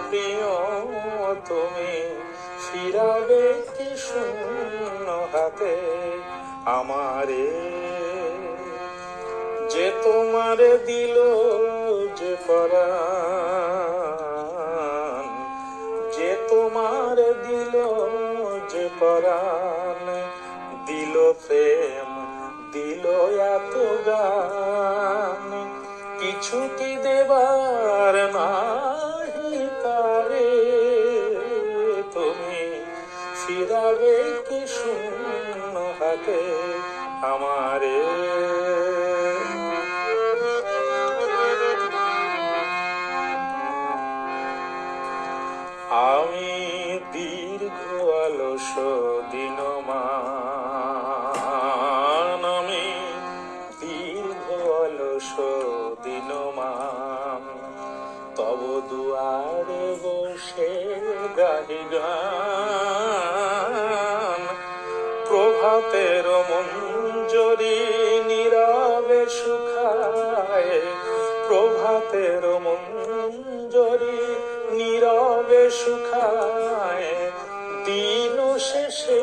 প্রিয় তুমি ফিরাবে কি শূন্য হাতে আমারে, যে তোমার দিল যে পরাণ, যে তোমার দিল যে পরাণ, দিল প্রেম দিল এত গান, কিছু কি দেবার নাহি তারে, তুমি ফিরাবে কি শূন্য হাতে আমারে। আমি দীর্ঘ অলস দিনমান, আমি দীর্ঘ অলস দিনমান, তব দুয়ারে বসে গাহি গান, প্রভাতের মঞ্জরি নীরবে শুকায়, প্রভাতের মঞ্জরি নীরবে শুকায়, দিন শেষে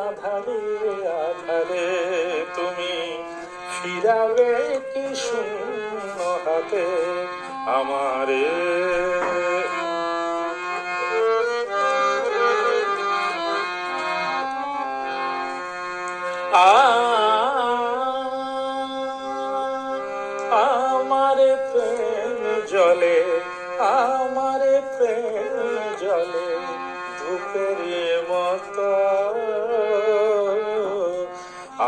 আধারে আধারে, তুমি ফিরাবে কি শূন্য হাতে আমারে। আমারে প্রেম জলে, আমারে প্রেম জলে ধূপের মতো,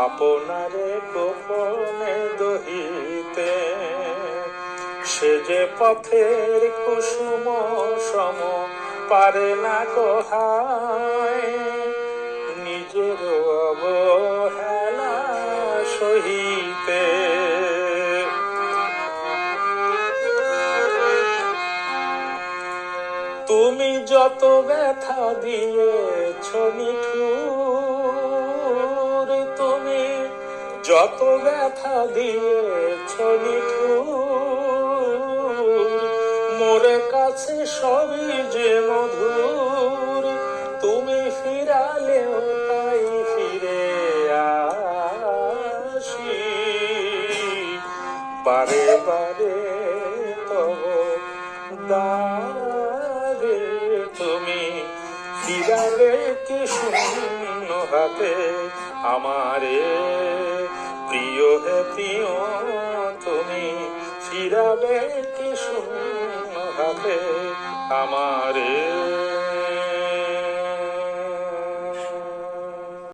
আপনারে গোপনে দহিতে, সে যে পথের কুসুম সম পারে না কোহায়, নিজের অবহেলা সহিতে। তুমি যত ব্যথা দিয়েছ নিঠুর, তুমি যত ব্যথা দিয়েছ নিঠুর, মোর কাছে সবই যে মধুর, তুমি ফিরালেও তাই ফিরে আসি, বারে বারে তব দারে, তুমি ফিরাবে কি শূন্য হাতে আমারে, প্রিয় হে প্রিয় তুমি ফিরাবে কি শূন্য হাতে আমারে।